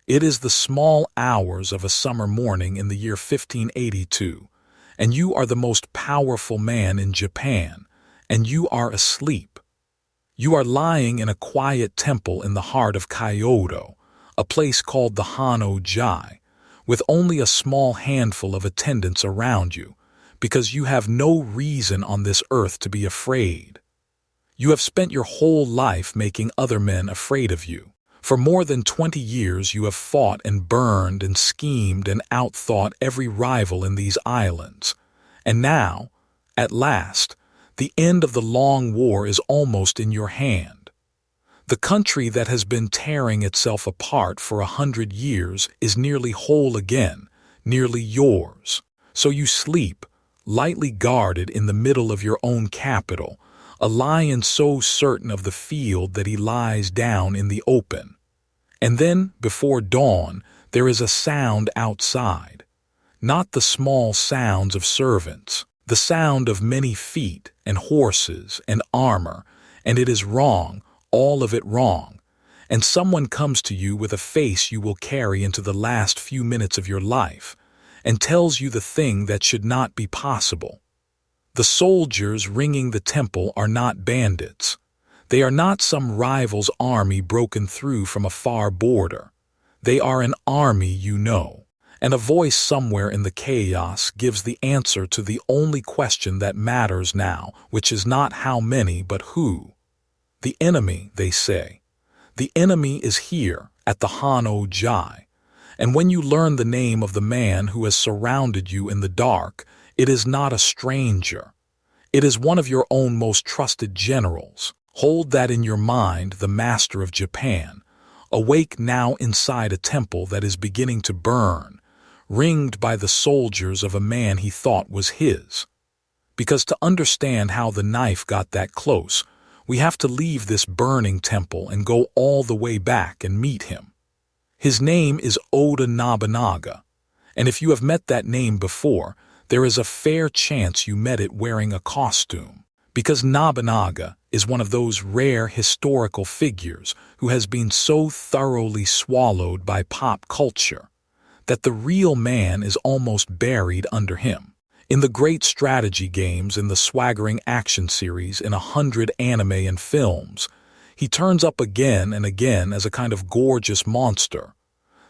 It is the small hours of a summer morning in the year 1582, and you are the most powerful man in Japan, and you are asleep. You are lying in a quiet temple in the heart of Kyoto, a place called the Honno-ji, with only a small handful of attendants around you, because you have no reason on this earth to be afraid. You have spent your whole life making other men afraid of you. For more than 20 years you have fought and burned and schemed and outthought every rival in these islands. And now, at last, the end of the long war is almost in your hand. The country that has been tearing itself apart for 100 years is nearly whole again, nearly yours. So you sleep, lightly guarded in the middle of your own capital, a lion so certain of the field that he lies down in the open. And then, before dawn, there is a sound outside. Not the small sounds of servants, the sound of many feet and horses and armor, and it is wrong, all of it wrong. And someone comes to you with a face you will carry into the last few minutes of your life, and tells you the thing that should not be possible. The soldiers ringing the temple are not bandits. They are not some rival's army broken through from a far border. They are an army you know, and a voice somewhere in the chaos gives the answer to the only question that matters now, which is not how many but who. The enemy, they say. The enemy is here, at the Honno-ji. And when you learn the name of the man who has surrounded you in the dark, it is not a stranger. It is one of your own most trusted generals. Hold that in your mind, the master of Japan, awake now inside a temple that is beginning to burn, ringed by the soldiers of a man he thought was his. Because to understand how the knife got that close, we have to leave this burning temple and go all the way back and meet him. His name is Oda Nobunaga, and if you have met that name before, there is a fair chance you met it wearing a costume, because Nobunaga is one of those rare historical figures who has been so thoroughly swallowed by pop culture that the real man is almost buried under him. In the great strategy games, in the swaggering action series, in 100 anime and films, he turns up again and again as a kind of gorgeous monster,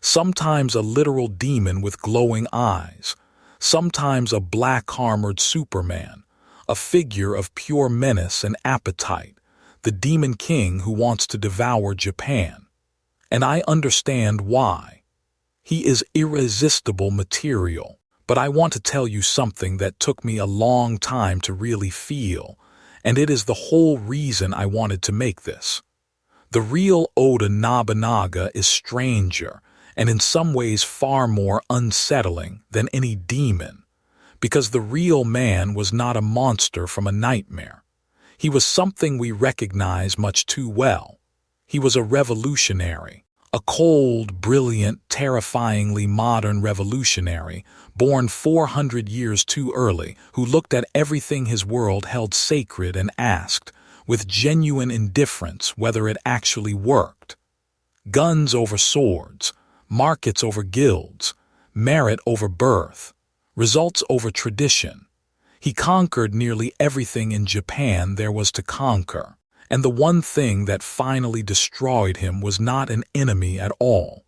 sometimes a literal demon with glowing eyes, sometimes a black-armored Superman, a figure of pure menace and appetite, the demon king who wants to devour Japan. And I understand why. He is irresistible material, but I want to tell you something that took me a long time to really feel, and it is the whole reason I wanted to make this. The real Oda Nobunaga is stranger, and in some ways far more unsettling than any demon, because the real man was not a monster from a nightmare. He was something we recognize much too well. He was a revolutionary, a cold, brilliant, terrifyingly modern revolutionary, born 400 years too early, who looked at everything his world held sacred and asked, with genuine indifference, whether it actually worked. Guns over swords, markets over guilds, merit over birth, results over tradition. He conquered nearly everything in Japan there was to conquer, and the one thing that finally destroyed him was not an enemy at all.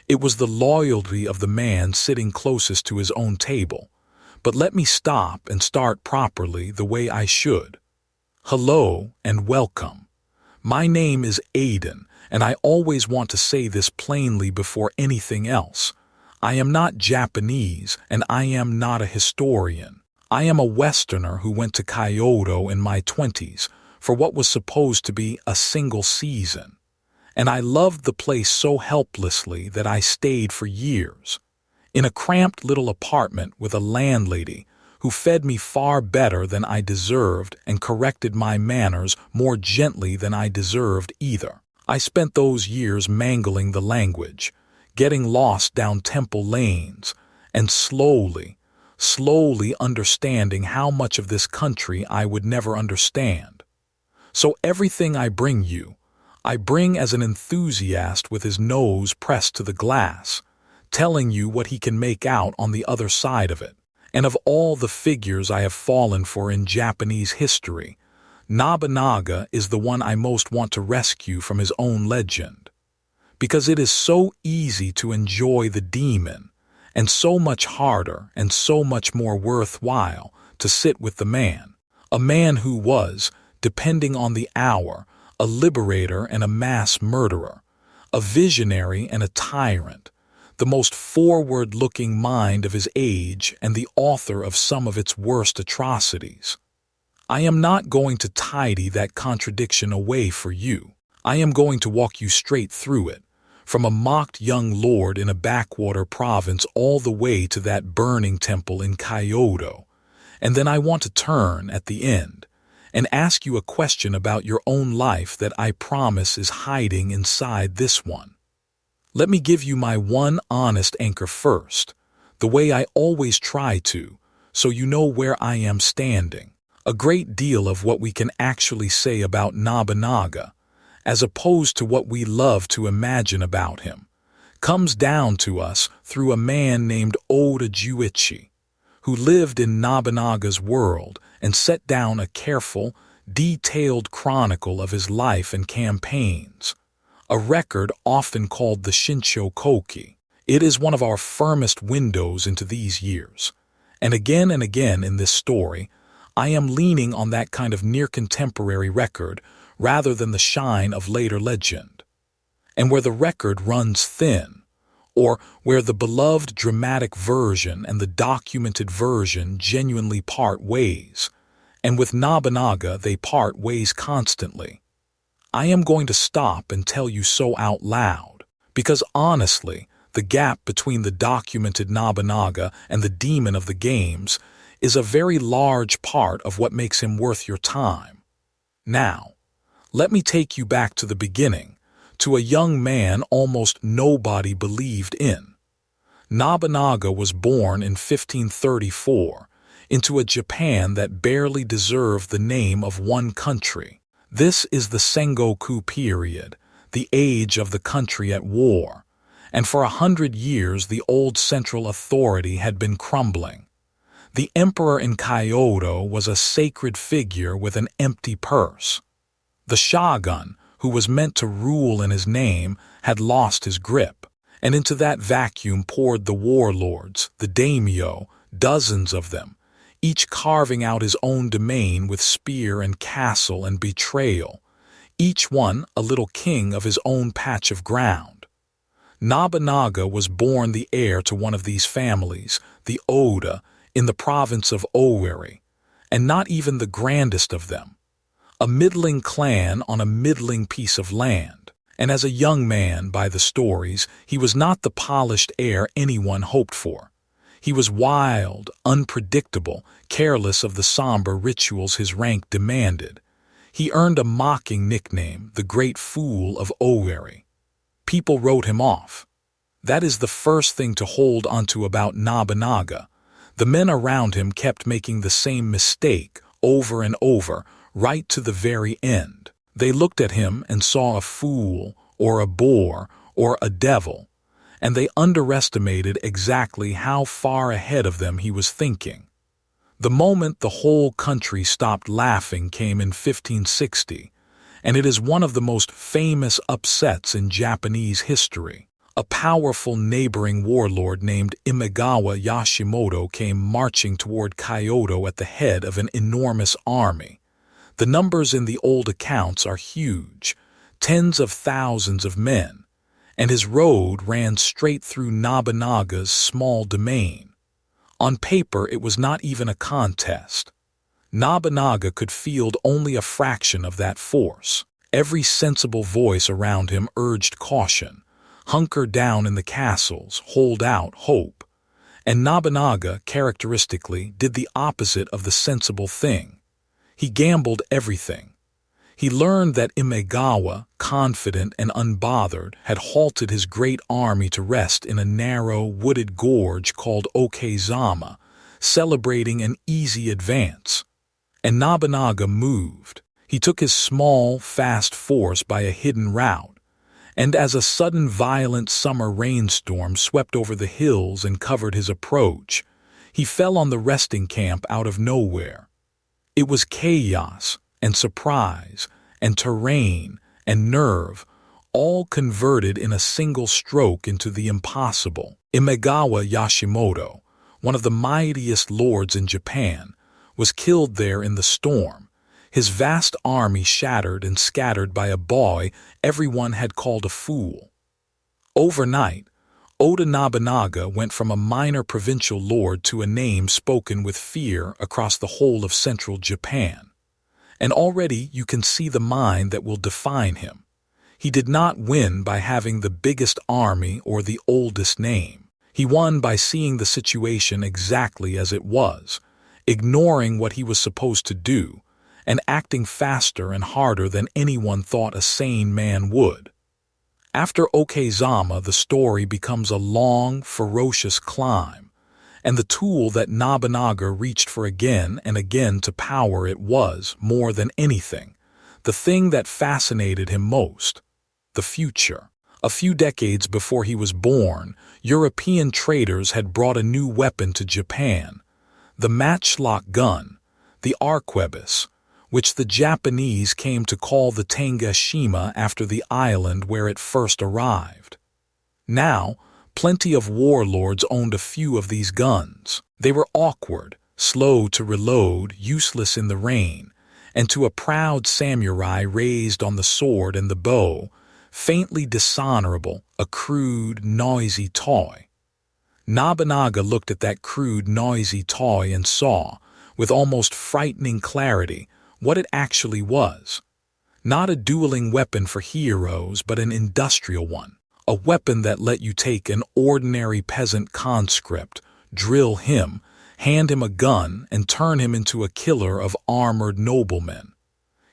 It was the loyalty of the man sitting closest to his own table. But let me stop and start properly the way I should. Hello and welcome. My name is Aiden, and I always want to say this plainly before anything else. I am not Japanese, and I am not a historian. I am a Westerner who went to Kyoto in my 20s for what was supposed to be a single season. And I loved the place so helplessly that I stayed for years, in a cramped little apartment with a landlady who fed me far better than I deserved and corrected my manners more gently than I deserved either. I spent those years mangling the language, getting lost down temple lanes, and slowly understanding how much of this country I would never understand. So everything I bring you, I bring as an enthusiast with his nose pressed to the glass, telling you what he can make out on the other side of it. And of all the figures I have fallen for in Japanese history, Nobunaga is the one I most want to rescue from his own legend. Because it is so easy to enjoy the demon, and so much harder and so much more worthwhile to sit with the man, a man who was, depending on the hour, a liberator and a mass murderer, a visionary and a tyrant, the most forward-looking mind of his age and the author of some of its worst atrocities. I am not going to tidy that contradiction away for you. I am going to walk you straight through it, from a mocked young lord in a backwater province all the way to that burning temple in Kyoto. And then I want to turn at the end and ask you a question about your own life that I promise is hiding inside this one. Let me give you my one honest anchor first, the way I always try to, so you know where I am standing. A great deal of what we can actually say about Nobunaga, as opposed to what we love to imagine about him, comes down to us through a man named Oda Nobunaga, who lived in Nobunaga's world and set down a careful, detailed chronicle of his life and campaigns, a record often called the Shinsho-koki. It is one of our firmest windows into these years, and again in this story, I am leaning on that kind of near-contemporary record rather than the shine of later legend. And where the record runs thin, or where the beloved dramatic version and the documented version genuinely part ways, and with Nobunaga they part ways constantly, I am going to stop and tell you so out loud, because honestly, the gap between the documented Nobunaga and the demon of the games is a very large part of what makes him worth your time. Now, let me take you back to the beginning, to a young man almost nobody believed in. Nobunaga was born in 1534 into a Japan that barely deserved the name of one country. This is the Sengoku period, the age of the country at war, and for 100 years the old central authority had been crumbling. The emperor in Kyoto was a sacred figure with an empty purse. The shogun, who was meant to rule in his name, had lost his grip, and into that vacuum poured the warlords, the daimyo, dozens of them, each carving out his own domain with spear and castle and betrayal, each one a little king of his own patch of ground. Nobunaga was born the heir to one of these families, the Oda, in the province of Owari, and not even the grandest of them. A middling clan on a middling piece of land, and as a young man, by the stories, he was not the polished heir anyone hoped for. He was wild, unpredictable, careless of the somber rituals his rank demanded. He earned a mocking nickname, the Great Fool of Owari. People wrote him off. That is the first thing to hold onto about Nobunaga. The men around him kept making the same mistake over and over, right to the very end. They looked at him and saw a fool, or a bore, or a devil, and they underestimated exactly how far ahead of them he was thinking. The moment the whole country stopped laughing came in 1560, and it is one of the most famous upsets in Japanese history. A powerful neighboring warlord named Imagawa Yashimoto came marching toward Kyoto at the head of an enormous army. The numbers in the old accounts are huge, tens of thousands of men, and his road ran straight through Nobunaga's small domain. On paper, it was not even a contest. Nobunaga could field only a fraction of that force. Every sensible voice around him urged caution, hunker down in the castles, hold out hope. And Nobunaga, characteristically, did the opposite of the sensible thing. He gambled everything. He learned that Imagawa, confident and unbothered, had halted his great army to rest in a narrow, wooded gorge called Okehazama, celebrating an easy advance. And Nobunaga moved. He took his small, fast force by a hidden route, and as a sudden violent summer rainstorm swept over the hills and covered his approach, he fell on the resting camp out of nowhere. It was chaos and surprise and terrain and nerve, all converted in a single stroke into the impossible. Imagawa Yashimoto, one of the mightiest lords in Japan, was killed there in the storm, his vast army shattered and scattered by a boy everyone had called a fool. Overnight, Oda Nobunaga went from a minor provincial lord to a name spoken with fear across the whole of central Japan. And already you can see the mind that will define him. He did not win by having the biggest army or the oldest name. He won by seeing the situation exactly as it was, ignoring what he was supposed to do, and acting faster and harder than anyone thought a sane man would. After Okehazama, the story becomes a long, ferocious climb, and the tool that Nobunaga reached for again and again to power it was, more than anything, the thing that fascinated him most: the future. A few decades before he was born, European traders had brought a new weapon to Japan, the matchlock gun, the arquebus, which the Japanese came to call the Tanegashima after the island where it first arrived. Now, plenty of warlords owned a few of these guns. They were awkward, slow to reload, useless in the rain, and to a proud samurai raised on the sword and the bow, faintly dishonorable, a crude, noisy toy. Nobunaga looked at that crude, noisy toy and saw, with almost frightening clarity, what it actually was. Not a dueling weapon for heroes, but an industrial one. A weapon that let you take an ordinary peasant conscript, drill him, hand him a gun, and turn him into a killer of armored noblemen.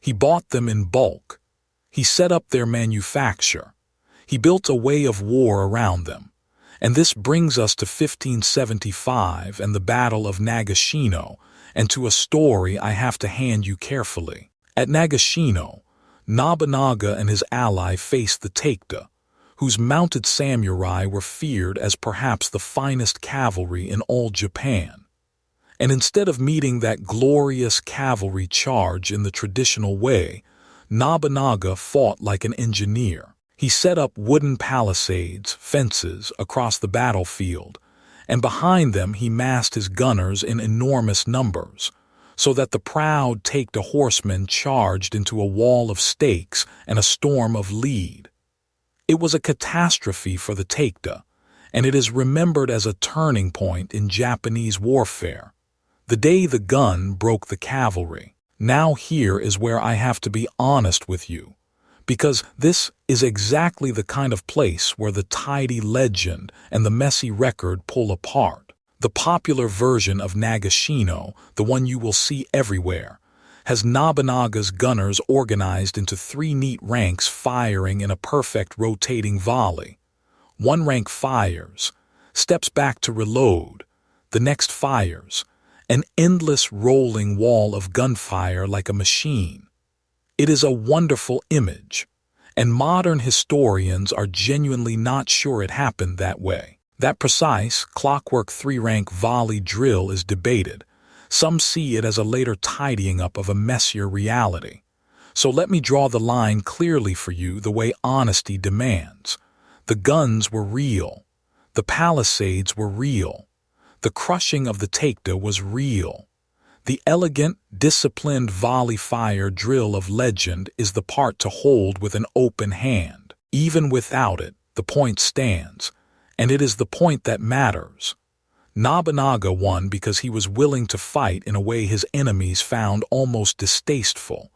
He bought them in bulk. He set up their manufacture. He built a way of war around them. And this brings us to 1575 and the Battle of Nagashino, and to a story I have to hand you carefully. At Nagashino, Nobunaga and his ally faced the Takeda, whose mounted samurai were feared as perhaps the finest cavalry in all Japan. And instead of meeting that glorious cavalry charge in the traditional way, Nobunaga fought like an engineer. He set up wooden palisades, fences, across the battlefield, and behind them he massed his gunners in enormous numbers, so that the proud Takeda horsemen charged into a wall of stakes and a storm of lead. It was a catastrophe for the Takeda, and it is remembered as a turning point in Japanese warfare, the day the gun broke the cavalry. Now here is where I have to be honest with you, because this is exactly the kind of place where the tidy legend and the messy record pull apart. The popular version of Nagashino, the one you will see everywhere, has Nobunaga's gunners organized into 3 neat ranks firing in a perfect rotating volley. One rank fires, steps back to reload, the next fires, an endless rolling wall of gunfire like a machine. It is a wonderful image, and modern historians are genuinely not sure it happened that way. That precise, clockwork 3-rank volley drill is debated. Some see it as a later tidying up of a messier reality. So let me draw the line clearly for you the way honesty demands. The guns were real. The palisades were real. The crushing of the Takeda was real. The elegant, disciplined volley fire drill of legend is the part to hold with an open hand. Even without it, the point stands, and it is the point that matters. Nobunaga won because he was willing to fight in a way his enemies found almost distasteful,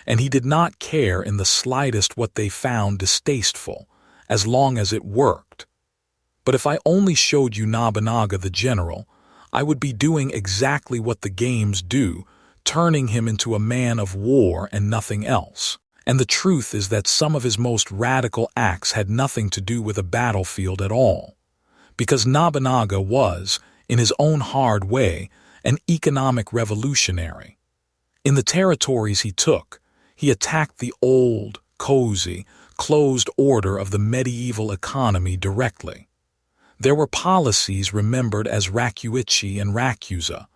and he did not care in the slightest what they found distasteful, as long as it worked. But if I only showed you Nobunaga the general, I would be doing exactly what the games do, turning him into a man of war and nothing else. And the truth is that some of his most radical acts had nothing to do with a battlefield at all, because Nobunaga was, in his own hard way, an economic revolutionary. In the territories he took, He attacked the old, cozy, closed order of the medieval economy directly. There were policies remembered as rakuichi and rakuza,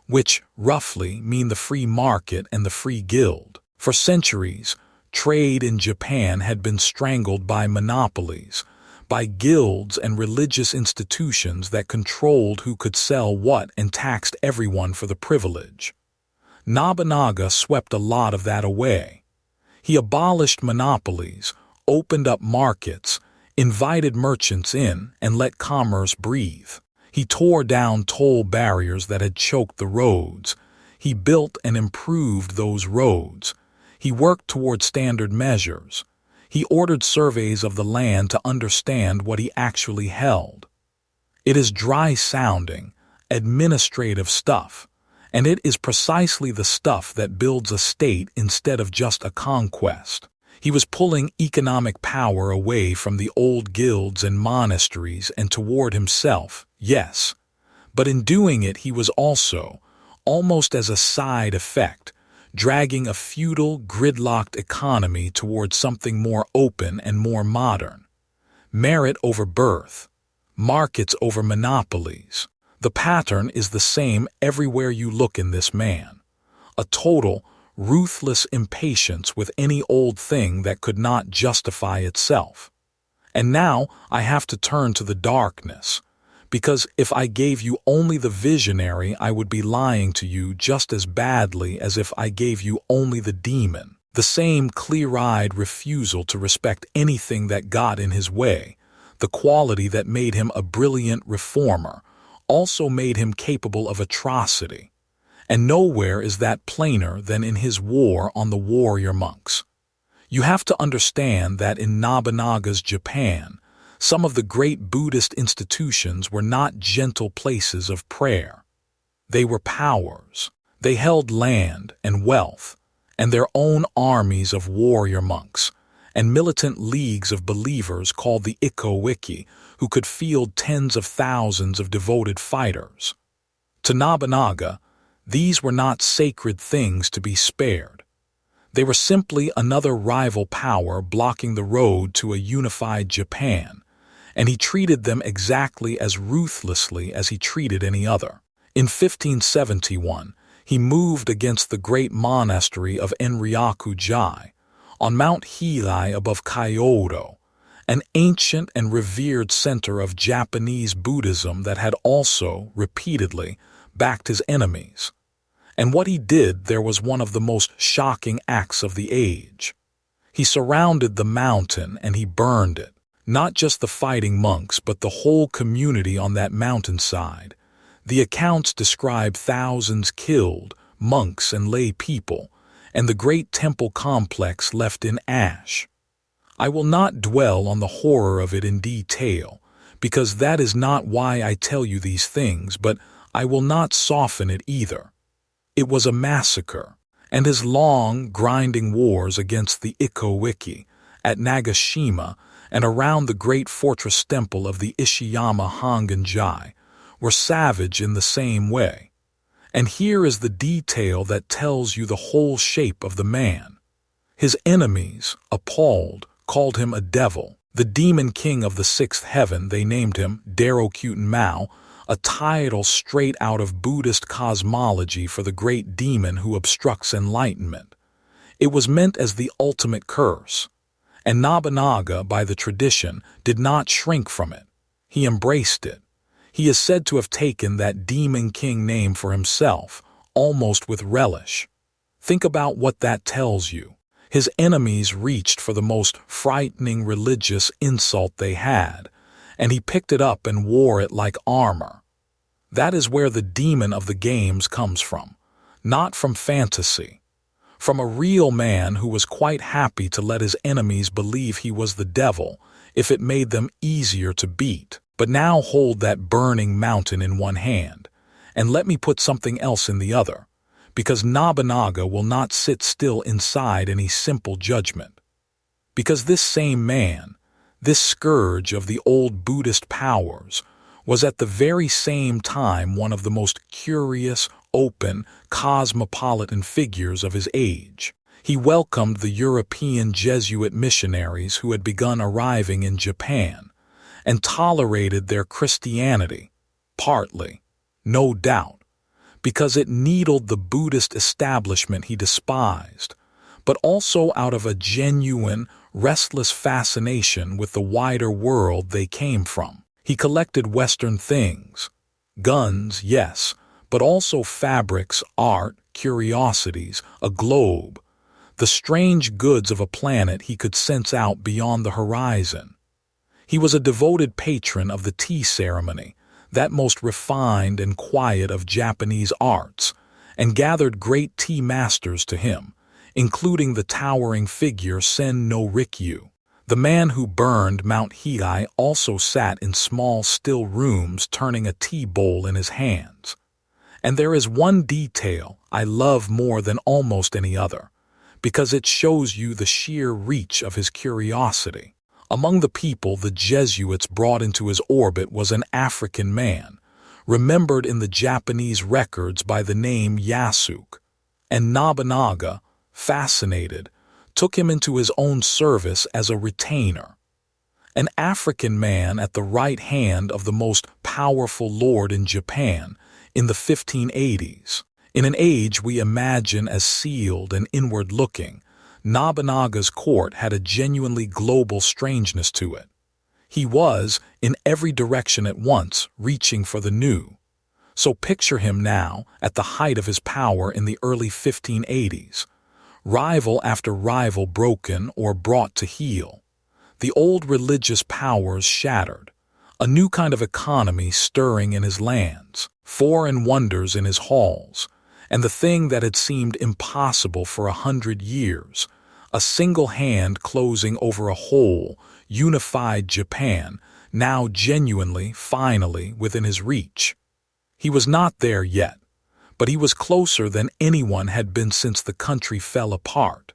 which, roughly, mean the free market and the free guild. For centuries, trade in Japan had been strangled by monopolies, by guilds and religious institutions that controlled who could sell what and taxed everyone for the privilege. Nobunaga swept a lot of that away. He abolished monopolies, opened up markets, invited merchants in, and let commerce breathe. He tore down toll barriers that had choked the roads. He built and improved those roads. He worked toward standard measures. He ordered surveys of the land to understand what he actually held. It is dry-sounding, administrative stuff, and it is precisely the stuff that builds a state instead of just a conquest. He was pulling economic power away from the old guilds and monasteries and toward himself, yes, but in doing it he was also, almost as a side effect, dragging a feudal, gridlocked economy toward something more open and more modern. Merit over birth, markets over monopolies. The pattern is the same everywhere you look in this man. A total, ruthless impatience with any old thing that could not justify itself. And now I have to turn to the darkness, because if I gave you only the visionary, I would be lying to you just as badly as if I gave you only the demon. The same clear-eyed refusal to respect anything that got in his way, the quality that made him a brilliant reformer, also made him capable of atrocity. And nowhere is that plainer than in his war on the warrior monks. You have to understand that in Nobunaga's Japan, some of the great Buddhist institutions were not gentle places of prayer. They were powers. They held land and wealth, and their own armies of warrior monks, and militant leagues of believers called the Ikko-ikki, who could field tens of thousands of devoted fighters. To Nobunaga, these were not sacred things to be spared. They were simply another rival power blocking the road to a unified Japan, and he treated them exactly as ruthlessly as he treated any other. In 1571, he moved against the great monastery of Enryaku-ji, on Mount Hilai above Kyoto, an ancient and revered center of Japanese Buddhism that had also, repeatedly, backed his enemies. And what he did there was one of the most shocking acts of the age. He surrounded the mountain and he burned it. Not just the fighting monks, but the whole community on that mountainside. The accounts describe thousands killed, monks and lay people, and the great temple complex left in ash. I will not dwell on the horror of it in detail, because that is not why I tell you these things, but I will not soften it either. It was a massacre, and his long, grinding wars against the Ikko-ikki, at Nagashino, and around the great fortress temple of the Ishiyama Honno-ji were savage in the same way. And here is the detail that tells you the whole shape of the man. His enemies, appalled, called him a devil. The demon king of the sixth heaven, they named him Darokuten Mao, a title straight out of Buddhist cosmology for the great demon who obstructs enlightenment. It was meant as the ultimate curse. And Nobunaga, by the tradition, did not shrink from it. He embraced it. He is said to have taken that demon king name for himself, almost with relish. Think about what that tells you. His enemies reached for the most frightening religious insult they had, and he picked it up and wore it like armor. That is where the demon of the games comes from, not from fantasy. From a real man who was quite happy to let his enemies believe he was the devil if it made them easier to beat. But now hold that burning mountain in one hand, and let me put something else in the other, because Nobunaga will not sit still inside any simple judgment. Because this same man, this scourge of the old Buddhist powers, was at the very same time one of the most curious, open, cosmopolitan figures of his age. He welcomed the European Jesuit missionaries who had begun arriving in Japan, and tolerated their Christianity, partly, no doubt, because it needled the Buddhist establishment he despised, but also out of a genuine, restless fascination with the wider world they came from. He collected Western things, guns, yes, but also fabrics, art, curiosities, a globe, the strange goods of a planet he could sense out beyond the horizon. He was a devoted patron of the tea ceremony, that most refined and quiet of Japanese arts, and gathered great tea masters to him, including the towering figure Sen no Rikyu. The man who burned Mount Hiei also sat in small still rooms turning a tea bowl in his hands. And there is one detail I love more than almost any other, because it shows you the sheer reach of his curiosity. Among the people the Jesuits brought into his orbit was an African man, remembered in the Japanese records by the name Yasuke, and Nobunaga, fascinated, took him into his own service as a retainer. An African man at the right hand of the most powerful lord in Japan in the 1580s. In an age we imagine as sealed and inward-looking, Nobunaga's court had a genuinely global strangeness to it. He was, in every direction at once, reaching for the new. So picture him now, at the height of his power in the early 1580s. Rival after rival broken or brought to heel. The old religious powers shattered. A new kind of economy stirring in his lands. Foreign wonders in his halls. And the thing that had seemed impossible for 100 years, a single hand closing over a whole, unified Japan, now genuinely, finally, within his reach. He was not there yet, but he was closer than anyone had been since the country fell apart.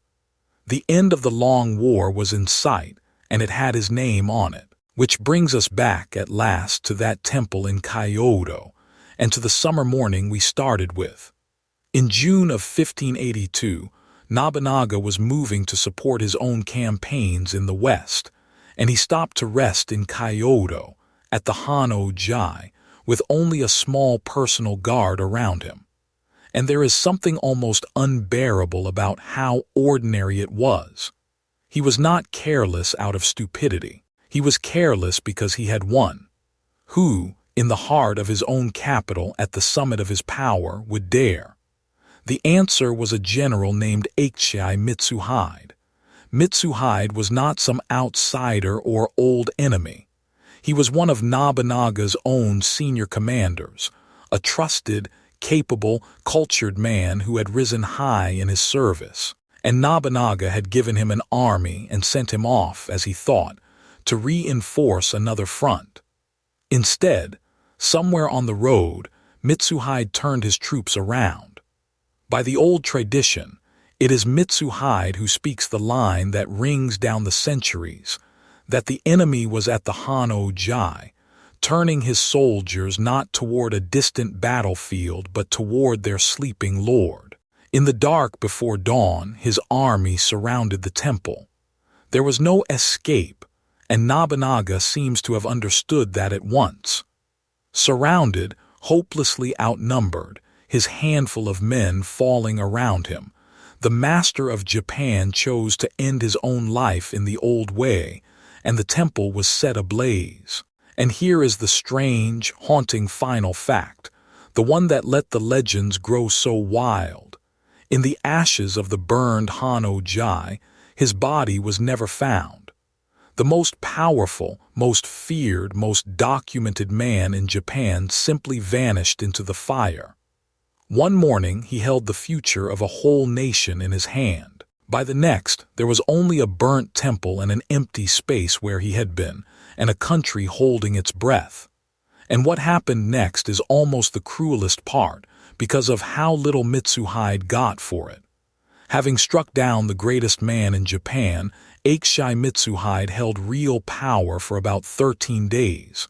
The end of the long war was in sight, and it had his name on it, which brings us back at last to that temple in Kyoto, and to the summer morning we started with. In June of 1582, Nobunaga was moving to support his own campaigns in the West, and he stopped to rest in Kyoto, at the Honno-ji, with only a small personal guard around him. And there is something almost unbearable about how ordinary it was. He was not careless out of stupidity. He was careless because he had won. Who, in the heart of his own capital at the summit of his power, would dare? The answer was a general named Akechi Mitsuhide. Mitsuhide was not some outsider or old enemy. He was one of Nobunaga's own senior commanders, a trusted, capable, cultured man who had risen high in his service. And Nobunaga had given him an army and sent him off, as he thought, to reinforce another front. Instead, somewhere on the road, Mitsuhide turned his troops around. By the old tradition, it is Mitsuhide who speaks the line that rings down the centuries, that the enemy was at the Honno-ji, turning his soldiers not toward a distant battlefield but toward their sleeping lord. In the dark before dawn, his army surrounded the temple. There was no escape, and Nobunaga seems to have understood that at once. Surrounded, hopelessly outnumbered, his handful of men falling around him, the master of Japan chose to end his own life in the old way, and the temple was set ablaze. And here is the strange, haunting final fact, the one that let the legends grow so wild. In the ashes of the burned Honno-ji, his body was never found. The most powerful, most feared, most documented man in Japan simply vanished into the fire. One morning he held the future of a whole nation in his hand. By the next, there was only a burnt temple and an empty space where he had been, and a country holding its breath. And what happened next is almost the cruelest part, because of how little Mitsuhide got for it. Having struck down the greatest man in Japan, Akechi Mitsuhide held real power for about 13 days.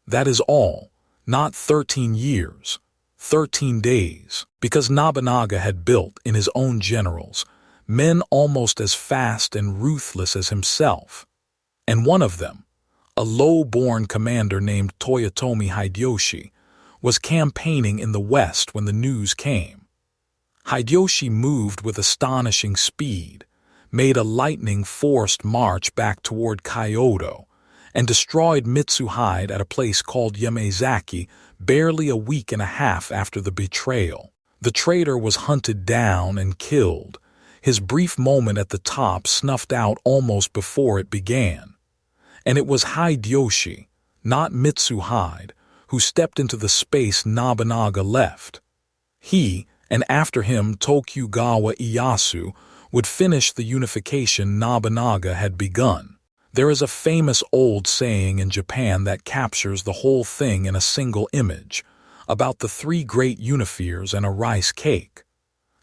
That is all, not 13 years. 13 days, because Nobunaga had built, in his own generals, men almost as fast and ruthless as himself. And one of them, a low-born commander named Toyotomi Hideyoshi, was campaigning in the west when the news came. Hideyoshi moved with astonishing speed, made a lightning-forced march back toward Kyoto, and destroyed Mitsuhide at a place called Yamazaki barely a week and a half after the betrayal. The traitor was hunted down and killed, his brief moment at the top snuffed out almost before it began. And it was Hideyoshi, not Mitsuhide, who stepped into the space Nobunaga left. He, and after him Tokugawa Ieyasu, would finish the unification Nobunaga had begun. There is a famous old saying in Japan that captures the whole thing in a single image, about the three great unifiers and a rice cake.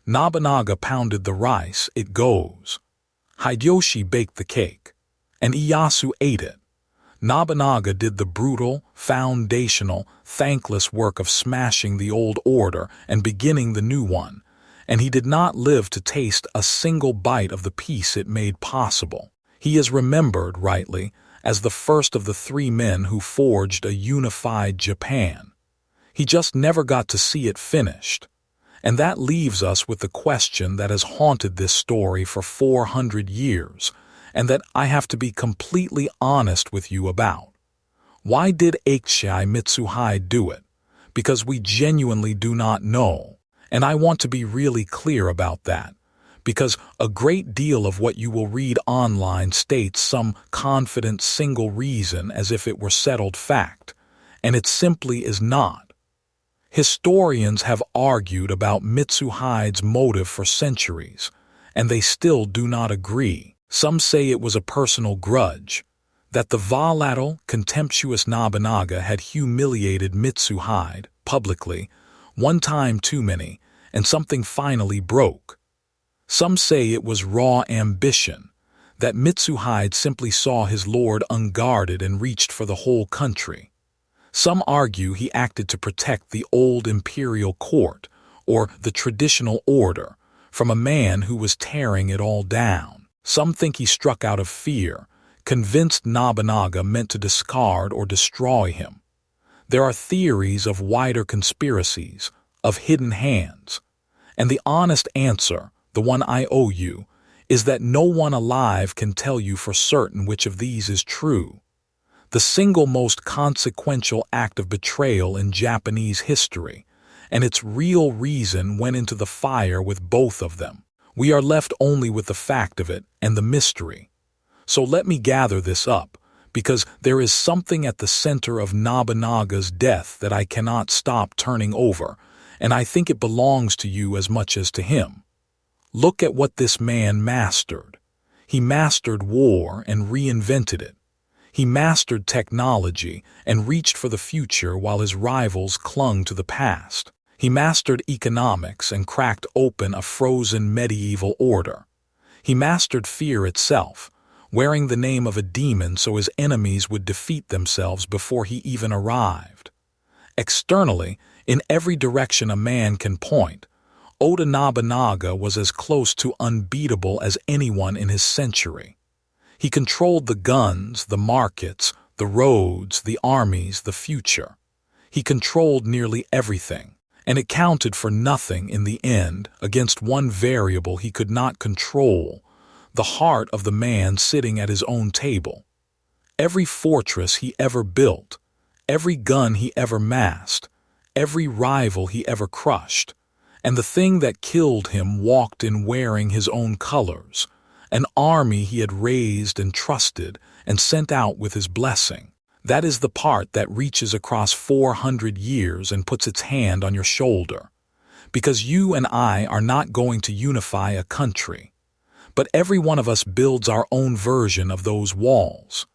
Nobunaga pounded the rice, it goes. Hideyoshi baked the cake, and Ieyasu ate it. Nobunaga did the brutal, foundational, thankless work of smashing the old order and beginning the new one, and he did not live to taste a single bite of the peace it made possible. He is remembered, rightly, as the first of the three men who forged a unified Japan. He just never got to see it finished. And that leaves us with the question that has haunted this story for 400 years, and that I have to be completely honest with you about. Why did Akechi Mitsuhide do it? Because we genuinely do not know, and I want to be really clear about that, because a great deal of what you will read online states some confident single reason as if it were settled fact, and it simply is not. Historians have argued about Mitsuhide's motive for centuries, and they still do not agree. Some say it was a personal grudge, that the volatile, contemptuous Nobunaga had humiliated Mitsuhide publicly, one time too many, and something finally broke. Some say it was raw ambition, that Mitsuhide simply saw his lord unguarded and reached for the whole country. Some argue he acted to protect the old imperial court, or the traditional order, from a man who was tearing it all down. Some think he struck out of fear, convinced Nobunaga meant to discard or destroy him. There are theories of wider conspiracies, of hidden hands, and the honest answer, the one I owe you, is that no one alive can tell you for certain which of these is true. The single most consequential act of betrayal in Japanese history, and its real reason went into the fire with both of them. We are left only with the fact of it and the mystery. So let me gather this up, because there is something at the center of Nobunaga's death that I cannot stop turning over, and I think it belongs to you as much as to him. Look at what this man mastered. He mastered war and reinvented it. He mastered technology and reached for the future while his rivals clung to the past. He mastered economics and cracked open a frozen medieval order. He mastered fear itself, wearing the name of a demon so his enemies would defeat themselves before he even arrived. Externally, in every direction a man can point, Oda Nobunaga was as close to unbeatable as anyone in his century. He controlled the guns, the markets, the roads, the armies, the future. He controlled nearly everything, and it counted for nothing in the end against one variable he could not control, the heart of the man sitting at his own table. Every fortress he ever built, every gun he ever massed, every rival he ever crushed, and the thing that killed him walked in wearing his own colors, an army he had raised and trusted and sent out with his blessing. That is the part that reaches across 400 years and puts its hand on your shoulder. Because you and I are not going to unify a country, but every one of us builds our own version of those walls.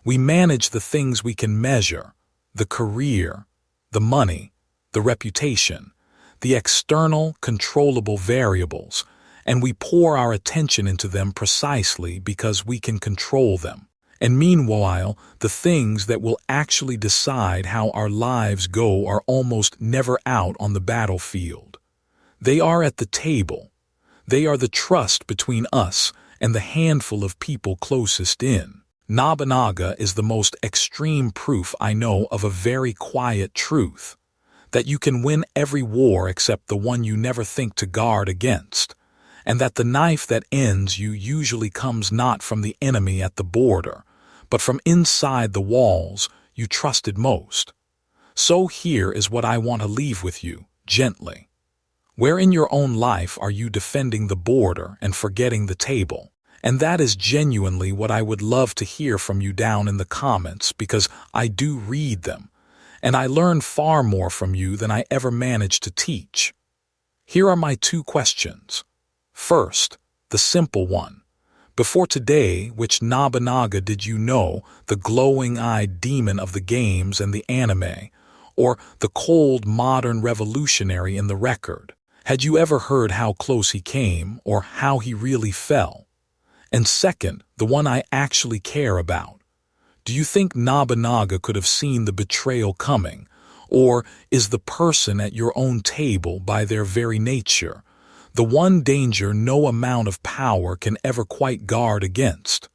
We manage the things we can measure, the career, the money, the reputation, the external, controllable variables, and we pour our attention into them precisely because we can control them. And meanwhile, the things that will actually decide how our lives go are almost never out on the battlefield. They are at the table. They are the trust between us and the handful of people closest in. Nobunaga is the most extreme proof I know of a very quiet truth, that you can win every war except the one you never think to guard against, and that the knife that ends you usually comes not from the enemy at the border, but from inside the walls you trusted most. So here is what I want to leave with you, gently. Where in your own life are you defending the border and forgetting the table? And that is genuinely what I would love to hear from you down in the comments, because I do read them, and I learn far more from you than I ever managed to teach. Here are my 2 questions. First, the simple one. Before today, which Nobunaga did you know, the glowing-eyed demon of the games and the anime, or the cold modern revolutionary in the record? Had you ever heard how close he came, or how he really fell? And second, the one I actually care about. Do you think Nobunaga could have seen the betrayal coming, or is the person at your own table by their very nature the one danger no amount of power can ever quite guard against?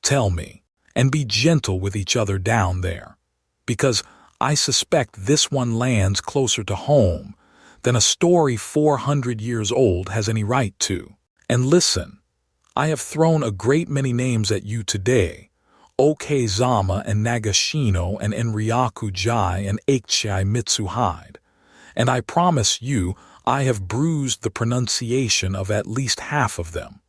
Tell me, and be gentle with each other down there, because I suspect this one lands closer to home than a story 400 years old has any right to. And listen, I have thrown a great many names at you today, Okehazama and Nagashino and Enryaku-ji and Akechi Mitsuhide, and I promise you I have bruised the pronunciation of at least half of them.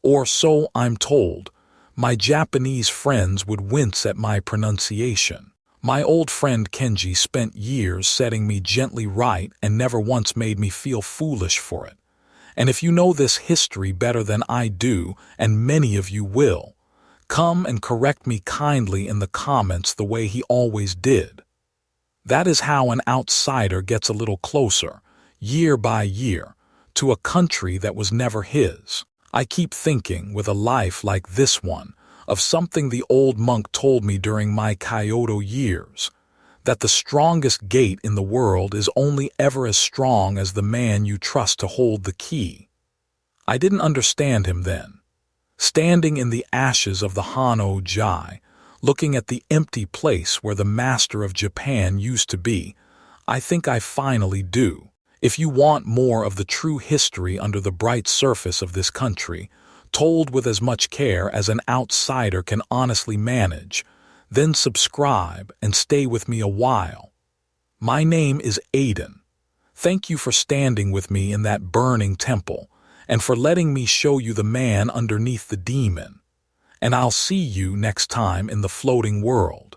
Or so I'm told. My Japanese friends would wince at my pronunciation. My old friend Kenji spent years setting me gently right and never once made me feel foolish for it. And if you know this history better than I do, and many of you will, come and correct me kindly in the comments the way he always did. That is how an outsider gets a little closer, year by year, to a country that was never his. I keep thinking, with a life like this one, of something the old monk told me during my Kyoto years, that the strongest gate in the world is only ever as strong as the man you trust to hold the key. I didn't understand him then. Standing in the ashes of the Honno-ji, looking at the empty place where the master of Japan used to be, I think I finally do. If you want more of the true history under the bright surface of this country, told with as much care as an outsider can honestly manage, then subscribe and stay with me a while. My name is Aiden. Thank you for standing with me in that burning temple, and for letting me show you the man underneath the demon. And I'll see you next time in the floating world.